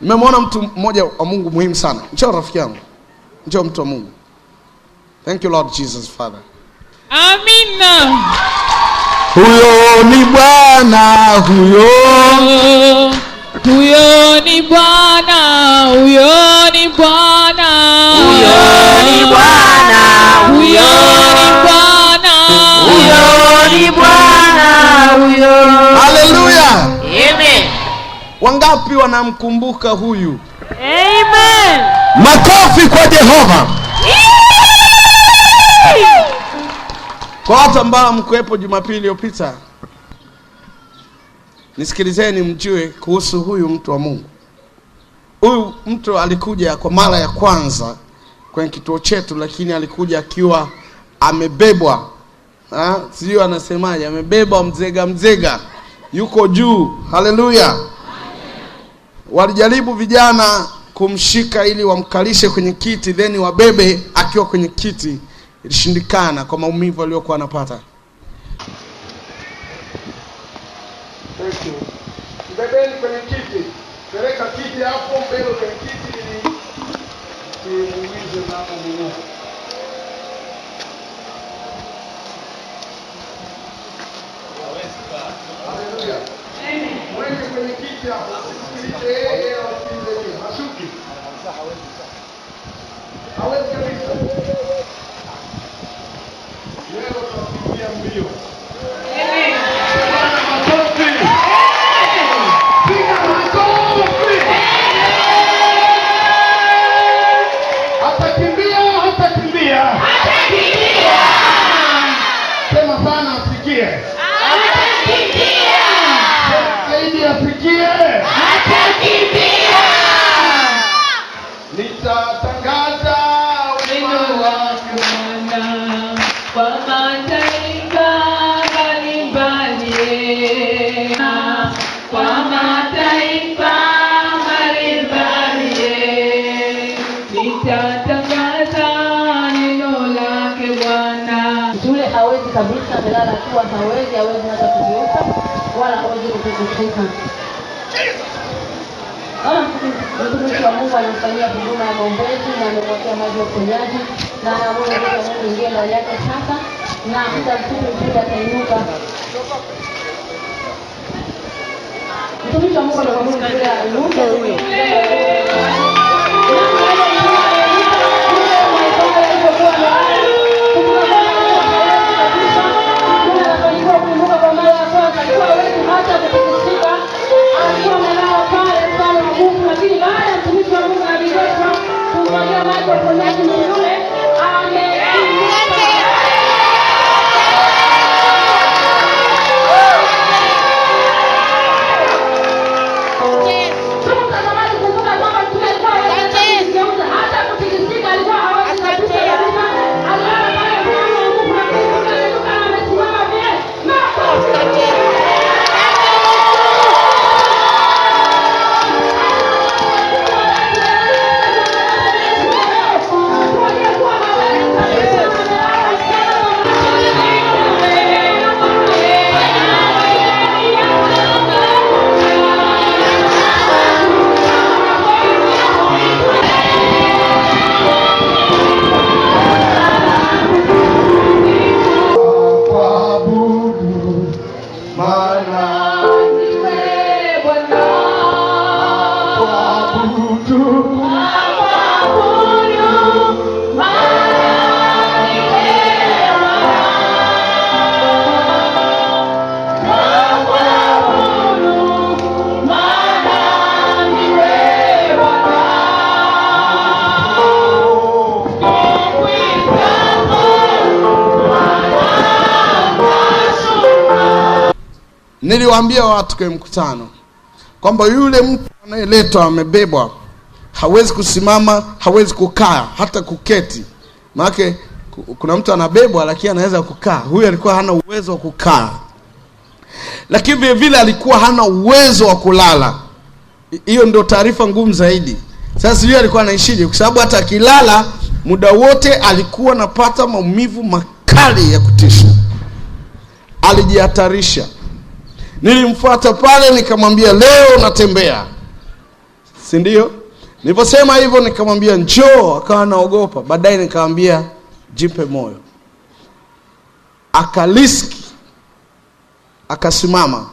Nimemwona mtu mmoja wa Mungu muhimu sana. Njoo rafiki yangu. Njoo mtu wa Mungu. Thank you Lord Jesus Father. Amina. Huyo ni Bwana, huyo ni Bwana, huyo ni Bwana, huyo ni Bwana, huyo ni Bwana, huyo ni Bwana, huyo. Hallelujah. Amen. Wangapi wanamkumbuka huyu? Amen. Makofi kwa Jehova. Kwa watu ambao mkuepo Jumapili iliyopita, nisikilizeni mjue kuhusu huyu mtu wa Mungu. Huyu mtu alikuja kwa mara ya kwanza kwenye kituo chetu, lakini alikuja akiwa amebebwa. Sio anasemaje, amebebwa mzega. Yuko juu. Haleluya. Walijaribu vijana kumshika ili wamkalishe kwenye kiti, then wabebe akiwa kwenye kiti. Ilishindikana kwa maumivu aliyokuwa anapata. Thank you. Mbebeni kwenye kiti. Peleka kiti hapo, mbele kwenye kiti ili kimuumize mama mwenyewe. Haleluya. Amen. Mweke kwenye kiti hapo. Sikilize yeye au sikilize Mashuki. Hawezi kabisa. Leo tunapigia mbio. Amen. Makofi. Piga makofi. Hatakimbia. Sema sana asikie. Hatakimbia. Zaidi asikie. Hatakimbia. Nitatangaza wema wake kwa mataifa mbalimbali, kwa mataifa mbalimbali, nitatangaza neno lake Bwana. Yule hawezi kabisa, amelala tu, hawezi hata kugeuka wala hawezi kutetemeka. Mtumishi wa Mungu anamfanyia huduma ya maombezi na amemwekea maji ya uponyaji na anamuomba Mungu ingie ndani yake sasa, na hata mtumishi atainuka. Mtumishi wa Mungu anainuka huyo. Niliwaambia watu kwa mkutano kwamba yule mtu anayeletwa amebebwa hawezi kusimama, hawezi kukaa, hata kuketi. Maana kuna mtu anabebwa lakini anaweza kukaa. Huyu alikuwa hana uwezo wa kukaa. Lakini vile vile alikuwa hana uwezo wa kulala. Hiyo ndio taarifa ngumu zaidi. Sasa yeye alikuwa anaishije? Kwa sababu hata akilala muda wote alikuwa anapata maumivu makali ya kutisha. Alijihatarisha. Nilimfuata pale nikamwambia leo natembea. si ndio? Niliposema hivyo nikamwambia njoo, akawa anaogopa. Baadaye nikamwambia jipe moyo. Akaliski, akasimama.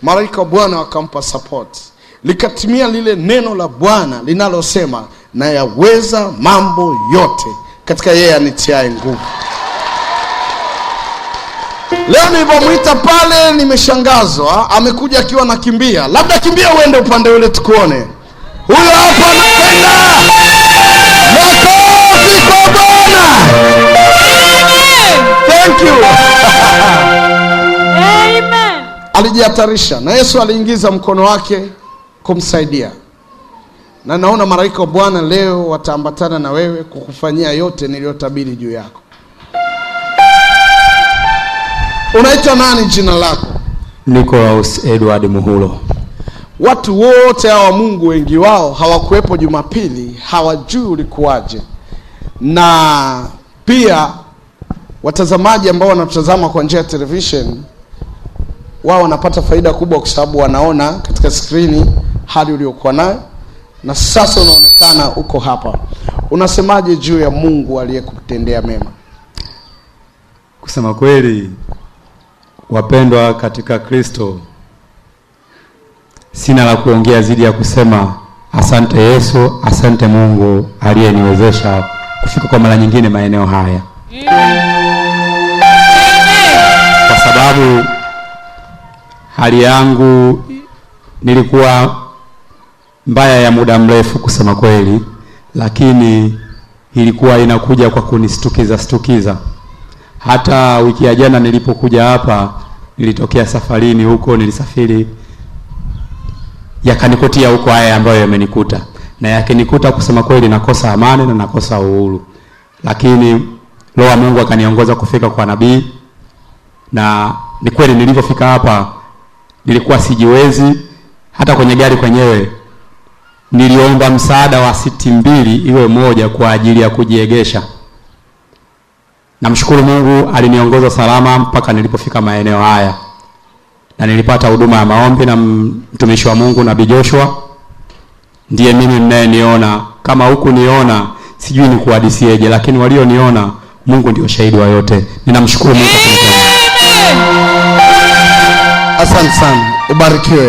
Malaika wa Bwana akampa support. Likatimia lile neno la Bwana linalosema na yaweza mambo yote katika yeye anitiaye nguvu. Leo nilipomwita pale nimeshangazwa, amekuja akiwa anakimbia. Labda kimbia uende upande ule tukuone. Huyo hapa anakwenda. Makofi kwa Bwana. Thank you. Amen. Alijihatarisha na Yesu aliingiza mkono wake kumsaidia. Na naona malaika wa Bwana leo wataambatana na wewe kukufanyia yote niliyotabiri juu yako. Unaitwa nani jina lako? Nicholas Edward Muhulo. Watu wote hawa Mungu wengi wao hawakuwepo Jumapili, hawajui ulikuwaje. Na pia watazamaji ambao wanatazama kwa njia ya television, wao wanapata faida kubwa kwa sababu wanaona katika skrini hali uliokuwa nayo na sasa unaonekana uko hapa. Unasemaje juu ya Mungu aliyekutendea mema? Kusema kweli, wapendwa katika Kristo, sina la kuongea zaidi ya kusema asante Yesu, asante Mungu aliyeniwezesha kufika kwa mara nyingine maeneo haya. Kwa sababu hali yangu nilikuwa mbaya ya muda mrefu kusema kweli, lakini ilikuwa inakuja kwa kunistukiza. Hata wiki ya jana nilipokuja hapa, nilitokea safarini huko, nilisafiri yakanikutia huko haya ambayo yamenikuta. Na yakinikuta kusema kweli nakosa amani na nakosa uhuru. Lakini Roho wa Mungu akaniongoza kufika kwa nabii. Na ni kweli nilipofika hapa nilikuwa sijiwezi, hata kwenye gari kwenyewe niliomba msaada wa siti 2 iwe moja kwa ajili ya kujiegesha. Namshukuru Mungu aliniongoza salama mpaka nilipofika maeneo haya. Na nilipata huduma ya maombi na mtumishi wa Mungu Nabii Joshua. Ndiye mimi ninayeniona. Kama huku niona sijui ni kuhadisieje, lakini walioniona Mungu ndio shahidi wa yote. Ninamshukuru Mungu kwa kunipenda. Asante sana. Ubarikiwe.